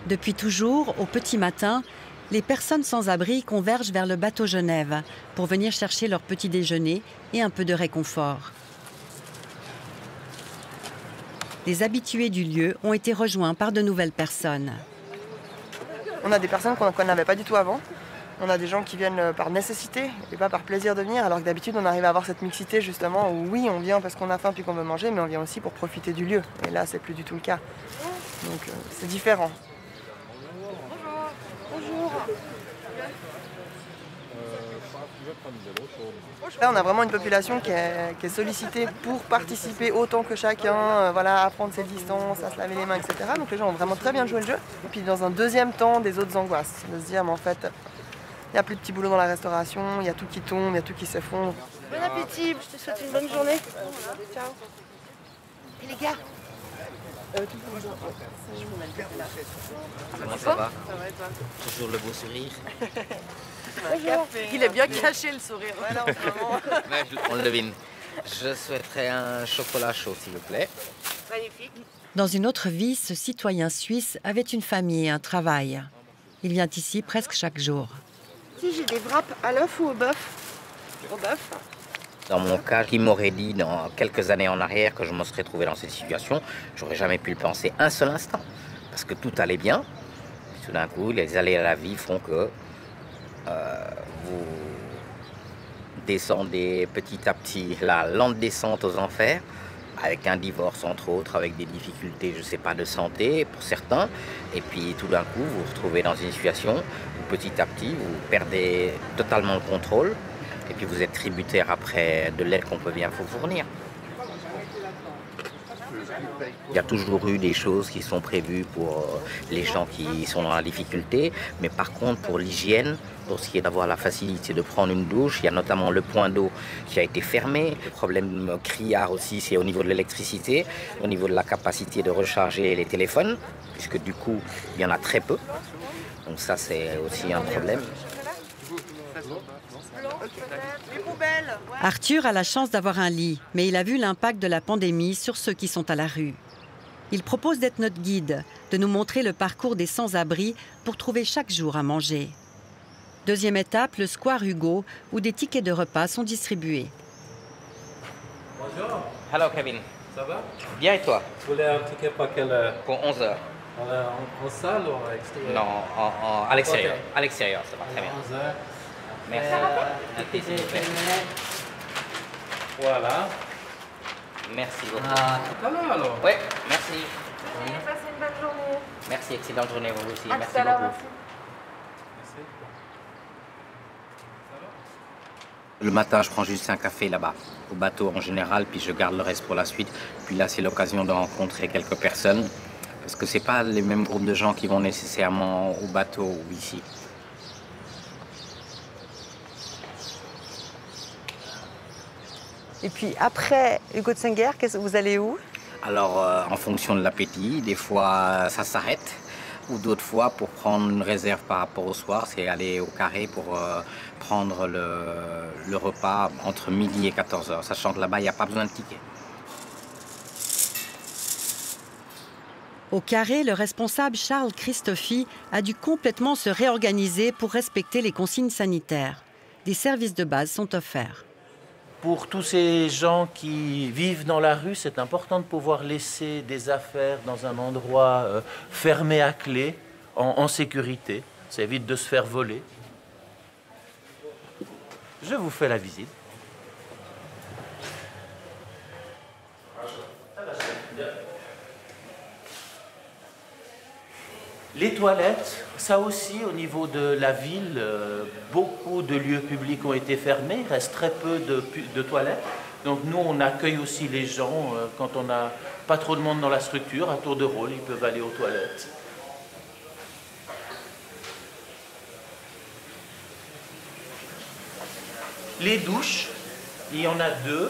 S2: Depuis toujours, au petit matin, les personnes sans abri convergent vers le bateau Genève pour venir chercher leur petit déjeuner et un peu de réconfort. Les habitués du lieu ont été rejoints par de nouvelles personnes.
S1: On a des personnes qu'on n'avait pas du tout avant. On a des gens qui viennent par nécessité et pas par plaisir de venir, alors que d'habitude on arrive à avoir cette mixité justement où oui, on vient parce qu'on a faim puis qu'on veut manger, mais on vient aussi pour profiter du lieu. Et là, c'est plus du tout le cas. Donc c'est différent. Là, on a vraiment une population qui est sollicitée pour participer autant que chacun, voilà, à prendre ses distances, à se laver les mains, etc. Donc les gens ont vraiment très bien joué le jeu. Et puis dans un deuxième temps, des autres angoisses. De se dire, mais en fait, il n'y a plus de petits boulots dans la restauration, il y a tout qui tombe, il y a tout qui s'effondre.
S4: Bon appétit, je te souhaite une bonne journée. Ciao. Et les gars
S23: Comment ça va?
S4: Ça va et toi?
S23: Toujours le beau sourire.
S4: Bonjour. Il est bien caché le sourire. Voilà, en ce moment.
S23: On le devine. Je souhaiterais un chocolat chaud, s'il vous plaît.
S4: Magnifique.
S2: Dans une autre vie, ce citoyen suisse avait une famille et un travail. Il vient ici presque chaque jour.
S4: Si j'ai des wraps à l'œuf ou au bœuf? Au bœuf.
S23: Dans mon cas, qui m'aurait dit dans quelques années en arrière que je me serais trouvé dans cette situation, j'aurais jamais pu le penser un seul instant. Parce que tout allait bien. Puis tout d'un coup, les aléas de la vie font que vous descendez petit à petit la lente descente aux enfers, avec un divorce entre autres, avec des difficultés, je ne sais pas, de santé pour certains. Et puis tout d'un coup, vous vous retrouvez dans une situation où petit à petit, vous perdez totalement le contrôle. Et puis vous êtes tributaire après de l'aide qu'on peut bien vous fournir. Il y a toujours eu des choses qui sont prévues pour les gens qui sont dans la difficulté, mais par contre pour l'hygiène, pour ce qui est d'avoir la facilité de prendre une douche, il y a notamment le point d'eau qui a été fermé. Le problème criard aussi, c'est au niveau de l'électricité, au niveau de la capacité de recharger les téléphones, puisque du coup, il y en a très peu. Donc ça, c'est aussi un problème.
S2: Arthur a la chance d'avoir un lit, mais il a vu l'impact de la pandémie sur ceux qui sont à la rue. Il propose d'être notre guide, de nous montrer le parcours des sans-abri pour trouver chaque jour à manger. Deuxième étape, le square Hugo, où des tickets de repas sont distribués.
S23: Bonjour. Hello Kevin.
S24: Ça va?
S23: Bien et toi?
S24: Vous voulez un ticket pour quelle heure?
S23: Pour 11 heures.
S24: En salle ou à l'extérieur?
S23: Non, à l'extérieur. Okay. À l'extérieur, ça va très bien.
S24: 11 heures.
S23: Merci. S'il vous plaît.
S24: Voilà.
S23: Merci beaucoup.
S24: Tout à l'heure alors.
S23: Oui, merci.
S4: Passez une bonne journée.
S23: Merci, excellente journée vous aussi.
S4: À
S23: merci
S4: tout à l'heure,
S23: beaucoup.
S4: merci.
S23: Le matin, je prends juste un café là-bas, au bateau en général, puis je garde le reste pour la suite. Puis là, c'est l'occasion de rencontrer quelques personnes, parce que c'est pas les mêmes groupes de gens qui vont nécessairement au bateau ou ici.
S21: Et puis après Hugo de Senghor, vous allez où?
S23: Alors, en fonction de l'appétit, des fois ça s'arrête, ou d'autres fois pour prendre une réserve par rapport au soir, c'est aller au carré pour prendre le repas entre midi et 14h, sachant que là-bas, il n'y a pas besoin de ticket.
S2: Au carré, le responsable Charles Christophy a dû complètement se réorganiser pour respecter les consignes sanitaires. Des services de base sont offerts.
S25: Pour tous ces gens qui vivent dans la rue, c'est important de pouvoir laisser des affaires dans un endroit fermé à clé, en sécurité. Ça évite de se faire voler. Je vous fais la visite. Les toilettes, ça aussi, au niveau de la ville, beaucoup de lieux publics ont été fermés, il reste très peu de toilettes. Donc nous, on accueille aussi les gens quand on n'a pas trop de monde dans la structure, à tour de rôle, ils peuvent aller aux toilettes. Les douches, il y en a deux.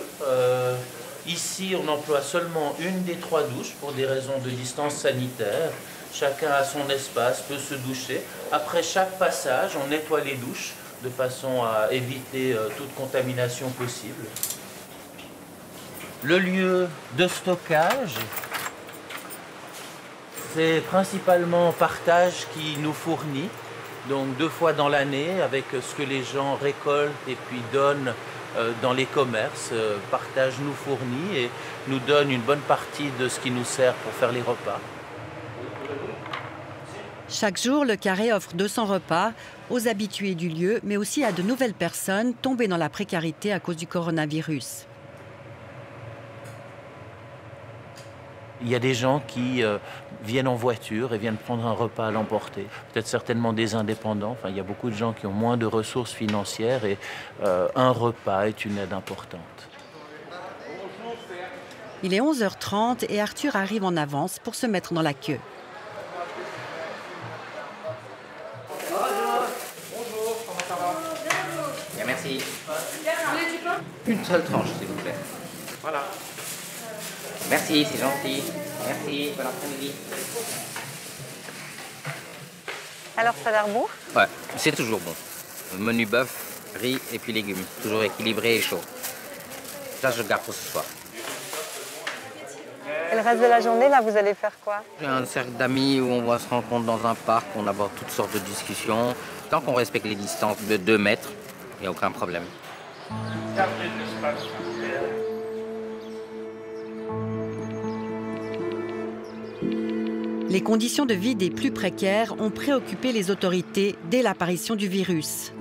S25: Ici, on emploie seulement une des 3 douches pour des raisons de distance sanitaire. chacun a son espace, peut se doucher. Après chaque passage, on nettoie les douches de façon à éviter toute contamination possible. Le lieu de stockage, c'est principalement Partage qui nous fournit, donc 2 fois dans l'année, avec ce que les gens récoltent et puis donnent dans les commerces. Partage nous fournit et nous donne une bonne partie de ce qui nous sert pour faire les repas.
S2: Chaque jour, le Carré offre 200 repas aux habitués du lieu, mais aussi à de nouvelles personnes tombées dans la précarité à cause du coronavirus.
S25: Il y a des gens qui viennent en voiture et viennent prendre un repas à l'emporter. Peut-être certainement des indépendants. Enfin, il y a beaucoup de gens qui ont moins de ressources financières et un repas est une aide importante.
S2: Il est 11h30 et Arthur arrive en avance pour se mettre dans la queue.
S23: Bonjour, comment ça va? Bien, merci. Une seule tranche, s'il vous plaît. Voilà. Merci, c'est gentil. Merci, bon après-midi.
S21: Alors, ça a l'air bon?
S23: Ouais, c'est toujours bon. Menu bœuf, riz et puis légumes. Toujours équilibré et chaud. Ça, je garde pour ce soir.
S21: Et le reste de la journée, là, vous allez faire quoi?
S23: J'ai un cercle d'amis où on va se rencontrer dans un parc, on aborde toutes sortes de discussions. Tant qu'on respecte les distances de 2 mètres, il n'y a aucun problème.
S2: Les conditions de vie des plus précaires ont préoccupé les autorités dès l'apparition du virus.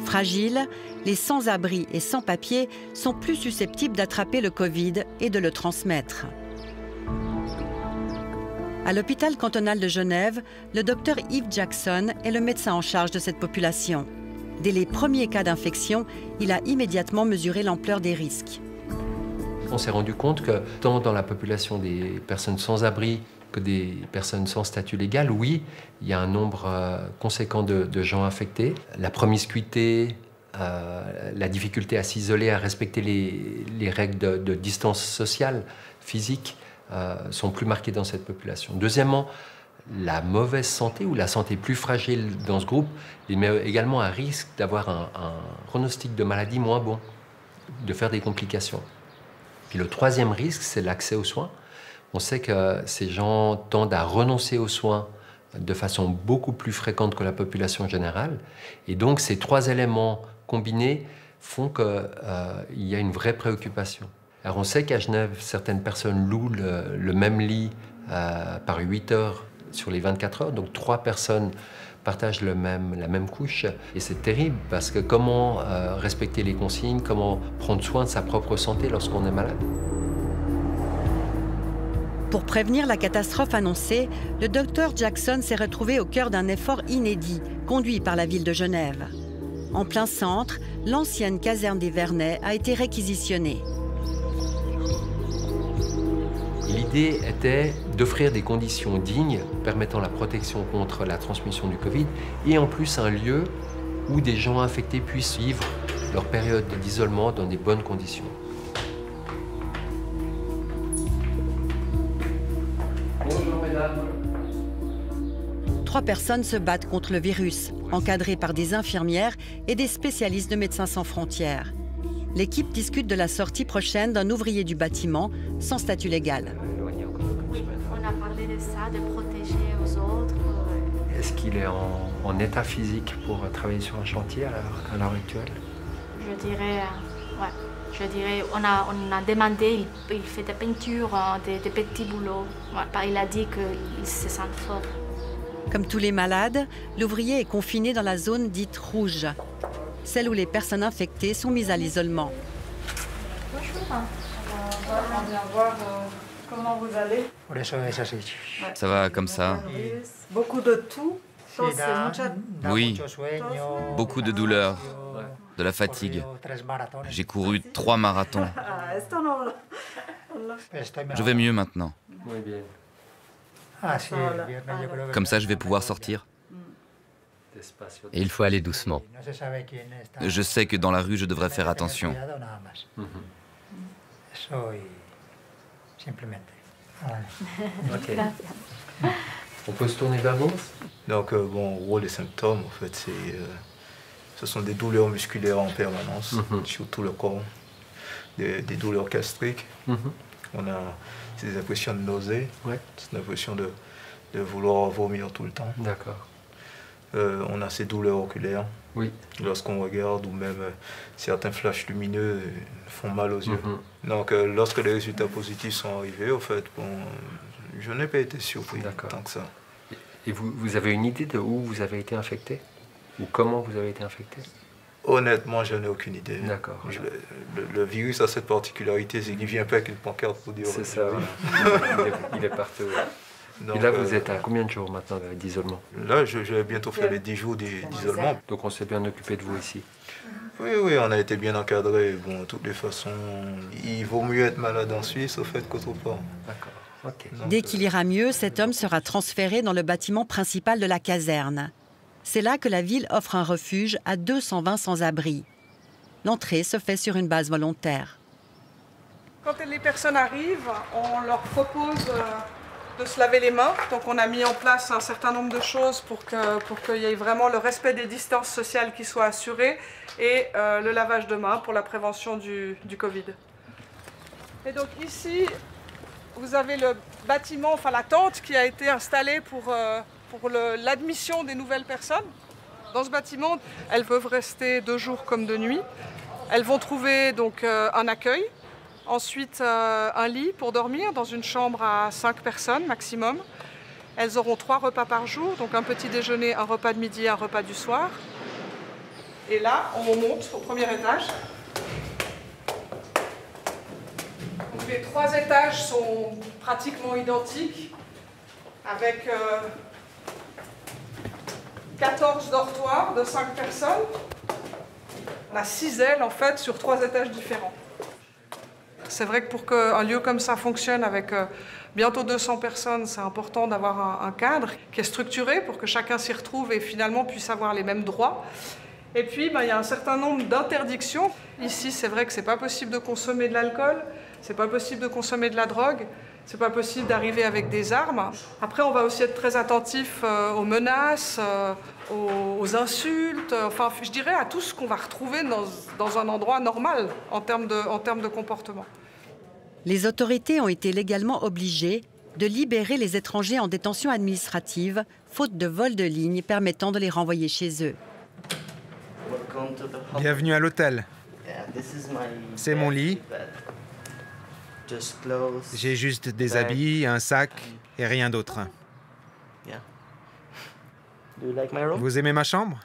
S2: Fragiles, les sans-abri et sans-papiers sont plus susceptibles d'attraper le Covid et de le transmettre. À l'hôpital cantonal de Genève, le docteur Yves Jackson est le médecin en charge de cette population. Dès les premiers cas d'infection, il a immédiatement mesuré l'ampleur des risques.
S3: On s'est rendu compte que tant dans la population des personnes sans-abri que des personnes sans statut légal, oui, il y a un nombre conséquent de gens infectés. La promiscuité, la difficulté à s'isoler, à respecter les règles de distance sociale, physique, sont plus marquées dans cette population. Deuxièmement, la mauvaise santé ou la santé plus fragile dans ce groupe, il met également un risque d'avoir un pronostic de maladie moins bon, de faire des complications. Puis le troisième risque, c'est l'accès aux soins. On sait que ces gens tendent à renoncer aux soins de façon beaucoup plus fréquente que la population générale. Et donc, ces 3 éléments combinés font qu'il y a une vraie préoccupation. Alors, on sait qu'à Genève, certaines personnes louent le même lit par 8 heures sur les 24 heures. Donc, 3 personnes partagent la même couche. Et c'est terrible parce que comment respecter les consignes, comment prendre soin de sa propre santé lorsqu'on est malade?
S2: Pour prévenir la catastrophe annoncée, le docteur Jackson s'est retrouvé au cœur d'un effort inédit, conduit par la ville de Genève. En plein centre, l'ancienne caserne des Vernets a été réquisitionnée.
S3: L'idée était d'offrir des conditions dignes permettant la protection contre la transmission du Covid et en plus un lieu où des gens infectés puissent vivre leur période d'isolement dans des bonnes conditions.
S23: Bonjour mesdames.
S2: 3 personnes se battent contre le virus, encadrées par des infirmières et des spécialistes de Médecins sans frontières. L'équipe discute de la sortie prochaine d'un ouvrier du bâtiment sans statut légal.
S20: On a parlé de ça, de protéger aux autres.
S3: Est-ce qu'il est en état physique pour travailler sur un chantier à l'heure actuelle?
S20: Je dirais, ouais. Je dirais, on a demandé, il fait des peintures, des petits boulots. Ouais, il a dit qu'il se sent fort.
S2: Comme tous les malades, l'ouvrier est confiné dans la zone dite rouge, celle où les personnes infectées sont mises à l'isolement.
S15: Bonjour. On vient voir comment vous allez.
S17: Ça va comme ça.
S15: Beaucoup de tout.
S17: Oui, beaucoup de douleur, de la fatigue. J'ai couru 3 marathons. Je vais mieux maintenant. Comme ça, je vais pouvoir sortir.
S5: Et il faut aller doucement.
S17: Je sais que dans la rue, je devrais faire attention.
S3: On peut se tourner vers vous?
S7: Donc, bon, en gros, les symptômes, en fait, ce sont des douleurs musculaires en permanence, sur tout le corps, des douleurs gastriques. On a des impressions de nausée, c'est l'impression de vouloir vomir tout le temps.
S3: D'accord.
S7: On a ces douleurs oculaires.
S3: Oui.
S7: Lorsqu'on regarde, ou même certains flashs lumineux font mal aux yeux. Donc, lorsque les résultats positifs sont arrivés, en fait, bon, je n'ai pas été surpris tant que ça.
S3: Et vous avez une idée de où vous avez été infecté? Ou comment vous avez été infecté?
S7: Honnêtement, je n'ai aucune idée.
S3: D'accord.
S7: Le virus a cette particularité, c'est qu'il ne vient pas avec une pancarte pour dire...
S3: C'est ça, oui. il est partout. Donc, et là, vous êtes à combien de jours maintenant d'isolement?
S7: Là, je vais bientôt faire les 10 jours d'isolement.
S3: Donc on s'est bien occupé de vous ici?
S7: Oui, oui, on a été bien encadrés. Bon, de toutes les façons, il vaut mieux être malade en Suisse, au fait, qu'autre part.
S3: D'accord. Okay.
S2: Dès qu'il ira mieux, cet homme sera transféré dans le bâtiment principal de la caserne. C'est là que la ville offre un refuge à 220 sans-abri. L'entrée se fait sur une base volontaire.
S8: Quand les personnes arrivent, on leur propose de se laver les mains. Donc on a mis en place un certain nombre de choses pour qu'il y ait vraiment le respect des distances sociales qui soient assurées et le lavage de mains pour la prévention du Covid. Et donc ici, vous avez le bâtiment, enfin la tente qui a été installée pour l'admission des nouvelles personnes. Dans ce bâtiment, elles peuvent rester 2 jours comme de nuit. Elles vont trouver donc un accueil, ensuite un lit pour dormir dans une chambre à 5 personnes maximum. Elles auront 3 repas par jour, donc un petit déjeuner, un repas de midi, un repas du soir. Et là, on monte au premier étage. Donc, les 3 étages sont pratiquement identiques, avec 14 dortoirs de 5 personnes. On a 6 ailes en fait sur 3 étages différents. C'est vrai que pour qu'un lieu comme ça fonctionne avec bientôt 200 personnes, c'est important d'avoir un cadre qui est structuré pour que chacun s'y retrouve et finalement puisse avoir les mêmes droits. Et puis, il y a un certain nombre d'interdictions. Ici, c'est vrai que c'est pas possible de consommer de l'alcool, c'est pas possible de consommer de la drogue, c'est pas possible d'arriver avec des armes. Après, on va aussi être très attentif aux menaces, aux insultes, enfin, je dirais à tout ce qu'on va retrouver dans un endroit normal en termes de comportement.
S2: Les autorités ont été légalement obligées de libérer les étrangers en détention administrative, faute de vol de ligne permettant de les renvoyer chez eux.
S10: Bienvenue à l'hôtel. C'est mon lit. J'ai juste des habits, un sac et rien d'autre. Vous aimez ma chambre?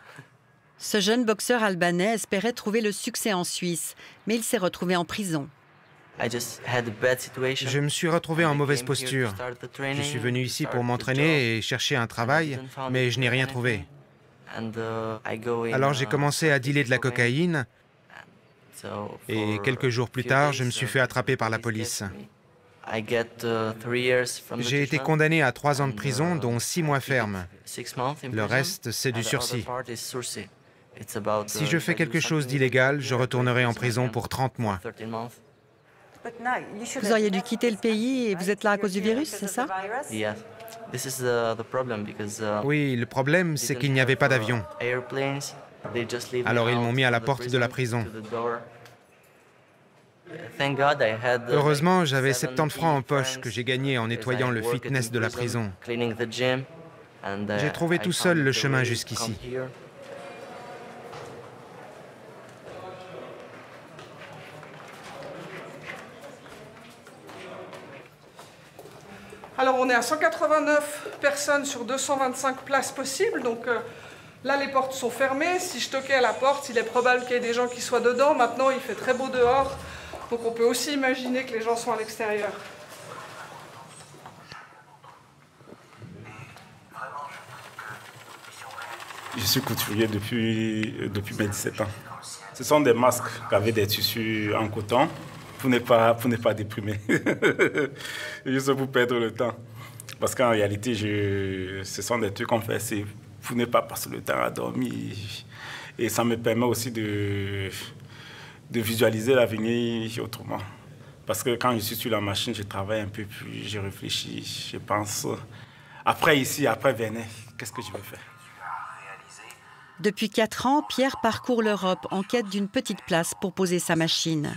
S2: Ce jeune boxeur albanais espérait trouver le succès en Suisse, mais il s'est retrouvé en prison.
S10: Je me suis retrouvé en mauvaise posture. Je suis venu ici pour m'entraîner et chercher un travail, mais je n'ai rien trouvé. Alors j'ai commencé à dealer de la cocaïne et quelques jours plus tard, je me suis fait attraper par la police. J'ai été condamné à 3 ans de prison, dont 6 mois ferme. Le reste, c'est du sursis. Si je fais quelque chose d'illégal, je retournerai en prison pour 30 mois.
S2: Vous auriez dû quitter le pays et vous êtes là à cause du virus, c'est ça?
S10: Oui, le problème, c'est qu'il n'y avait pas d'avion. Alors ils m'ont mis à la porte de la prison. Heureusement, j'avais 70 francs en poche que j'ai gagnés en nettoyant le fitness de la prison. J'ai trouvé tout seul le chemin jusqu'ici.
S8: Alors on est à 189 personnes sur 225 places possibles, donc là les portes sont fermées. Si je toquais à la porte, il est probable qu'il y ait des gens qui soient dedans. Maintenant il fait très beau dehors, donc on peut aussi imaginer que les gens sont à l'extérieur.
S11: Je suis couturier depuis mes 17 ans. Ce sont des masques avec des tissus en coton. Pour ne pas déprimer, juste pour perdre le temps. Parce qu'en réalité, ce sont des trucs qu'on fait, c'est pour ne pas passer le temps à dormir. Et ça me permet aussi de visualiser l'avenir autrement. Parce que quand je suis sur la machine, je travaille un peu plus, je réfléchis, je pense Après ici, après Vernet, qu'est-ce que je veux faire?
S2: Depuis 4 ans, Pierre parcourt l'Europe en quête d'une petite place pour poser sa machine.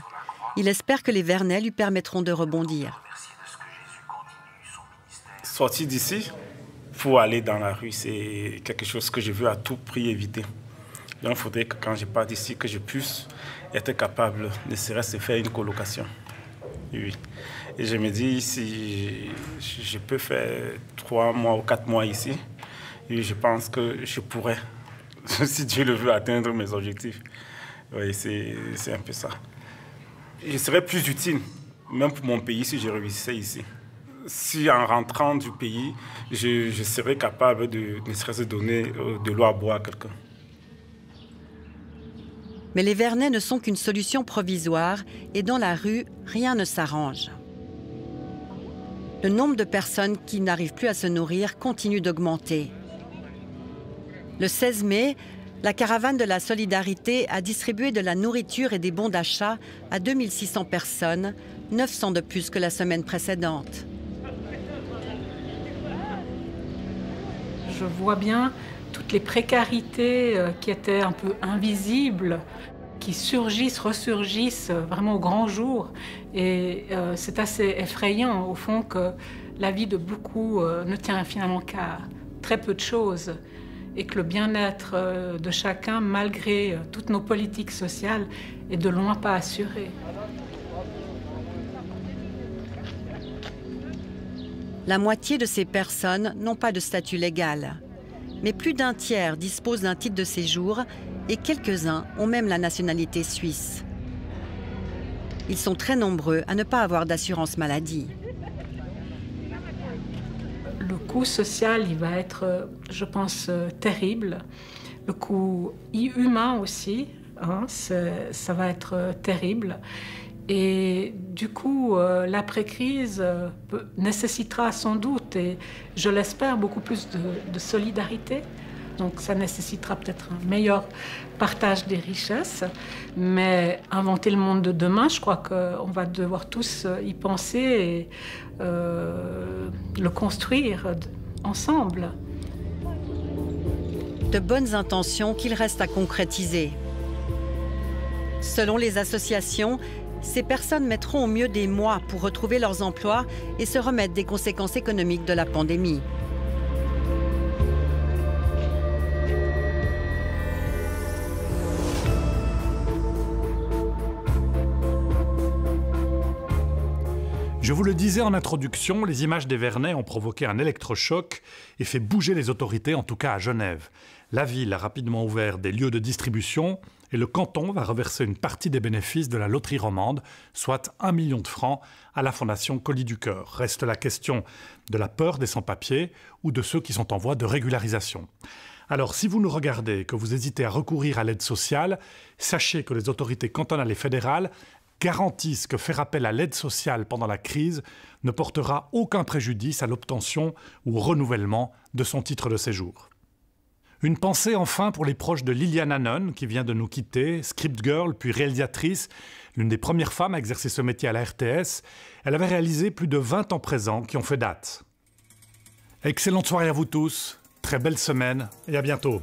S2: Il espère que les Vernets lui permettront de rebondir.
S11: Sortir d'ici pour aller dans la rue, c'est quelque chose que je veux à tout prix éviter. Donc, il faudrait que quand je pars d'ici, que je puisse être capable, ne serait-ce de faire une colocation. Oui. Et je me dis, si je peux faire 3 mois ou 4 mois ici, et je pense que je pourrais, si Dieu le veut, atteindre mes objectifs. Oui, c'est un peu ça. Je serais plus utile, même pour mon pays, si je réussissais ici. Si en rentrant du pays, je serais capable de ne serait-ce donner de l'eau à boire à quelqu'un.
S2: Mais les Vernets ne sont qu'une solution provisoire et dans la rue, rien ne s'arrange. Le nombre de personnes qui n'arrivent plus à se nourrir continue d'augmenter. Le 16 mai, la caravane de la solidarité a distribué de la nourriture et des bons d'achat à 2600 personnes, 900 de plus que la semaine précédente.
S9: Je vois bien toutes les précarités qui étaient un peu invisibles, qui surgissent, ressurgissent vraiment au grand jour. Et c'est assez effrayant, au fond, que la vie de beaucoup ne tient finalement qu'à très peu de choses. Et que le bien-être de chacun, malgré toutes nos politiques sociales, est de loin pas assuré.
S2: La moitié de ces personnes n'ont pas de statut légal. Mais plus d'un tiers disposent d'un titre de séjour et quelques-uns ont même la nationalité suisse. Ils sont très nombreux à ne pas avoir d'assurance maladie.
S9: Le coût social, il va être, je pense, terrible. Le coût humain aussi, hein, ça va être terrible. Et du coup, l'après-crise nécessitera sans doute, et je l'espère, beaucoup plus de solidarité. Donc ça nécessitera peut-être un meilleur partage des richesses. Mais inventer le monde de demain, je crois qu'on va devoir tous y penser et le construire ensemble.
S2: De bonnes intentions qu'il reste à concrétiser. Selon les associations, ces personnes mettront au mieux des mois pour retrouver leurs emplois et se remettre des conséquences économiques de la pandémie.
S13: Je vous le disais en introduction, les images des Vernets ont provoqué un électrochoc et fait bouger les autorités, en tout cas à Genève. La ville a rapidement ouvert des lieux de distribution et le canton va reverser une partie des bénéfices de la loterie romande, soit 1 million de francs, à la Fondation Colis du Cœur. Reste la question de la peur des sans-papiers ou de ceux qui sont en voie de régularisation. Alors, si vous nous regardez et que vous hésitez à recourir à l'aide sociale, sachez que les autorités cantonales et fédérales garantissent que faire appel à l'aide sociale pendant la crise ne portera aucun préjudice à l'obtention ou au renouvellement de son titre de séjour. Une pensée enfin pour les proches de Liliane Hannon, qui vient de nous quitter, script girl puis réalisatrice, l'une des premières femmes à exercer ce métier à la RTS. Elle avait réalisé plus de 20 ans présents qui ont fait date. Excellente soirée à vous tous, très belle semaine et à bientôt.